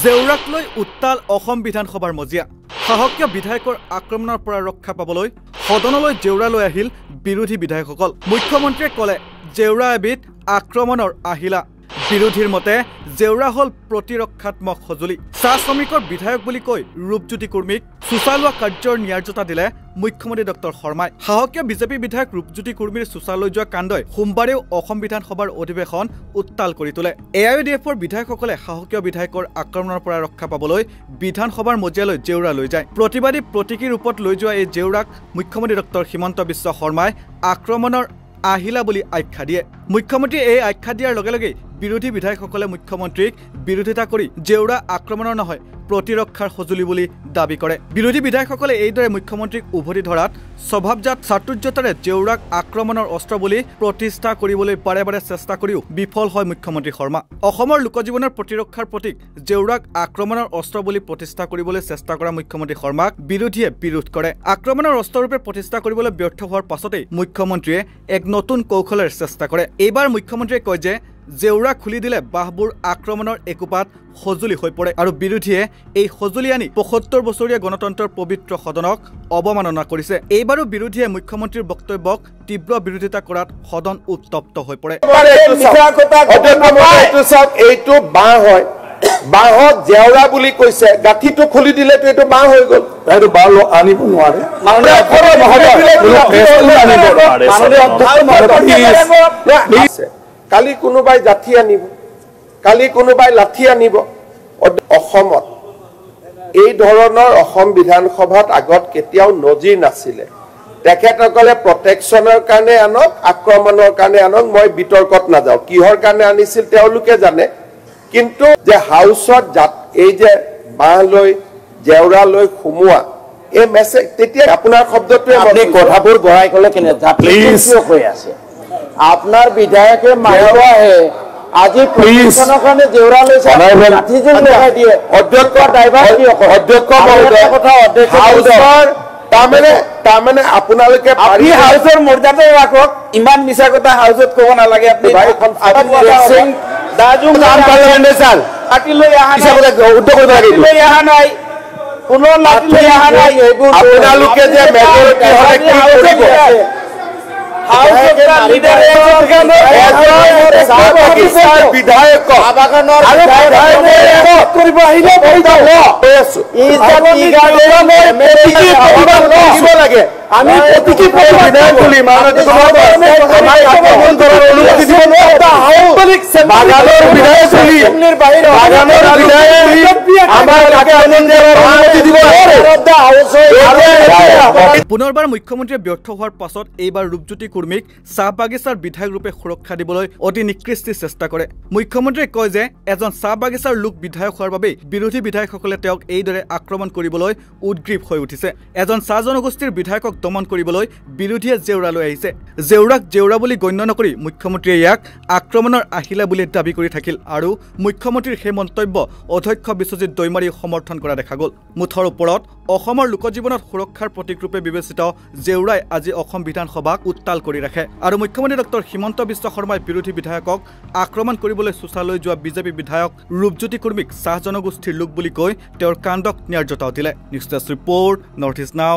জেউৰাক লৈ উত্তাল অসম বিধানসভাৰ মজিয়া সাহসীয় বিধায়কৰ আক্ৰমণৰ পৰা ৰক্ষা পাবলৈ সদনলৈ জেউৰা লৈ আহিল বিৰোধী বিধায়কসকল। মুখ্যমন্ত্ৰীয়ে ক'লে জেউৰা এবিধ আক্ৰমণৰ আহিলা। বিৰোধীৰ মতে জেউৰা হল প্ৰতিৰক্ষাত্মক সঁজুলি। চাহ শ্ৰমিকৰ বিধায়ক বুলি কৈ ৰূপজ্যোতি কুৰ্মীক চুচালোৱা কাৰ্যৰ ন্যায্যতা দিলে মুখ্যমন্ত্ৰী ডক্টৰ শৰ্মাই। সাহসীয় বিজেপি বিধায়ক ৰূপজ্যোতি কুৰ্মীৰ চুচা লৈ যোৱা কাণ্ডই সোমবাৰেও অসম বিধানসভাৰ অধিৱেশন উত্তাল কৰি তোলে। AIUDFৰ বিধায়কসকলে সাহসীয় বিধায়কৰ আক্ৰমণৰ পৰা ৰক্ষা পাবলৈ বিধানসভাৰ মজিয়ালৈ জেউৰা লৈ যায়। প্ৰতিবাদী প্ৰতীকী ৰূপত লৈ যোৱা এই জেউৰাক মুখ্যমন্ত্ৰী ডক্টৰ হিমন্ত বিশ্ব শৰ্মাই আক্ৰমণৰ আহিলা বুলি আখ্যা দিয়ে। মুখ্যমন্ত্ৰীয়ে এই আখ্যা দিয়াৰ লগে লগে বিৰোধী বিধায়কসকলে মুখ্যমন্ত্ৰীক বিৰোধিতা কৰি জেউৰা আক্ৰমণৰ নহয় প্ৰতিৰক্ষাৰ সঁজুলি বুলি দাবী কৰে। বিৰোধী বিধায়কসকলে এইদৰে মুখ্যমন্ত্ৰীক উভতি ধৰাত স্বভাৱজাত চাতুৰ্যতাৰে জেউৰাক আক্ৰমণৰ অস্ত্ৰ বুলি প্ৰতিষ্ঠা কৰিবলৈ বাৰে বাৰে চেষ্টা কৰিও বিফল হয় মুখ্যমন্ত্ৰী শৰ্মা। অসমৰ লোকজীৱনৰ প্ৰতিৰক্ষাৰ প্ৰতীক জেউৰাক আক্ৰমণৰ অস্ত্ৰ বুলি প্ৰতিষ্ঠা কৰিবলৈ চেষ্টা কৰা মুখ্যমন্ত্ৰী শৰ্মাক বিৰোধীয়ে বিৰোধ কৰে। আক্ৰমণৰ অস্ত্ৰৰূপে প্ৰতিষ্ঠা কৰিবলৈ ব্যৰ্থ হোৱাৰ পাছতেই মুখ্যমন্ত্ৰীয়ে এক নতুন কৌশলেৰ চেষ্টা কৰে। এইবাৰ মুখ্যমন্ত্ৰীয়ে কয় যে জেউৰা খুলি দিলে বাহবোৰ আক্ৰমণৰ একোপাত সঁজুলি হৈ পৰে আৰু বিৰোধীয়ে এই সঁজুলি আনি ৭৫ বছৰীয়া গণতন্ত্ৰৰ পবিত্ৰ সদনক অৱমাননা কৰিছে। এইবাৰো বিৰোধীয়ে মুখ্যমন্ত্ৰীৰ বক্তব্যক তীব্ৰ বিৰোধিতা কৰাত সদন উত্তপ্ত হৈ পৰে। এইটো বাঁহ হয়, বাঁহত জেউৰা বুলি কৈছে, গাঁঠিটো খুলি দিলেতো এইটো বাঁহ হৈ গ'ল। এইটো বাঁহ আনিব নোৱাৰে। কালি কোনোবাই জাঠি আনিব, কালি কোনোবাই লাঠি আনিব। অসমত এই ধৰণৰ অসম বিধানসভাত আগত কেতিয়াও নজিৰ নাছিলে। তেখেতসকলে প্ৰটেকশ্যনৰ কাৰণে আনক, আক্ৰমণৰ কাৰণে আনক, মই বিতৰ্কত নাযাওঁ কিহৰ কাৰণে আনিছিল তেওঁলোকে জানে। কিন্তু যে হাউচত এই যে বাঁহ লৈ জেউৰা লৈ সোমোৱা এই মেছেজ, তেতিয়া আপোনাৰ শব্দটোৱে আপুনি কথাবোৰ বঢ়াই ক'লে কেনে হৈ আছে। আপনাৰ বিধায়কে মাৰিব আহে আজি প্ৰশাসনৰ কাৰণে জেউৰা লৈছে, লাঠি জোৰ লগাই দিয়ে। অধ্যক্ষ ড্ৰাইভাৰ কি অধ্যক্ষ মহোদয় কথা অধ্যক্ষ তাৰমানে আপোনালোকে পাৰি হাউচৰ মৰ্যাদা ৰাখক। ইমান মিছা কথা হাউচত ক'ব নালাগে। আপুনি দাজু নাম পাৰ্লামেণ্টে চাল লাঠি লৈ অহা উদ্যোগ কৰিব লাগে, লৈ অহা নাই কোনো লাঠি লৈ অহা নাই। এইবোৰ আপোনালোকে যে মেজৰিটি হ'লে কি কৰিব? পুনৰবাৰ মুখ্যমন্ত্ৰীয়ে ব্যৰ্থ হোৱাৰ পাছত এইবাৰ ৰূপজ্যোতি কুৰ্মীক চাহ বাগিচাৰ বিধায়ক ৰূপে সুৰক্ষা দিবলৈ অতি নিকৃষ্টি চেষ্টা কৰে। মুখ্যমন্ত্ৰীয়ে কয় যে এজন চাহ বাগিচাৰ লোক বিধায়ক হোৱাৰ বাবে বিৰোধী বিধায়কসকলে তেওঁক এইদৰে আক্ৰমণ কৰিবলৈ উদ্গ্ৰীৱ হৈ উঠিছে। এজন চাহ জনগোষ্ঠীৰ বিধায়কক দমন কৰিবলৈ বিৰোধীয়ে জেউৰা লৈ আহিছে। জেউৰাক জেউৰা বুলি গণ্য নকৰি মুখ্যমন্ত্ৰীয়ে ইয়াক আক্ৰমণৰ আহিলা বুলি দাবী কৰি থাকিল আৰু মুখ্যমন্ত্ৰীৰ সেই মন্তব্য অধ্যক্ষ বিশ্বজিৎ দৈমাৰীয়ে সমৰ্থন কৰা দেখা গ'ল। মুঠৰ ওপৰত অসমৰ লোকজীৱনত সুৰক্ষাৰ প্ৰতীক ৰূপে বিবেচিত জেউৰাই আজি অসম বিধানসভাক উত্তাল কৰি ৰাখে আৰু মুখ্যমন্ত্ৰী ডক্টৰ হিমন্ত বিশ্ব শৰ্মাই বিৰোধী বিধায়কক আক্ৰমণ কৰিবলৈ চুচা লৈ যোৱা বিজেপি বিধায়ক ৰূপজ্যোতি কুৰ্মীক চাহ জনগোষ্ঠীৰ লোক বুলি কৈ তেওঁৰ কাণ্ডক ন্যায্যতাও দিলে। News desk report, north east নাও।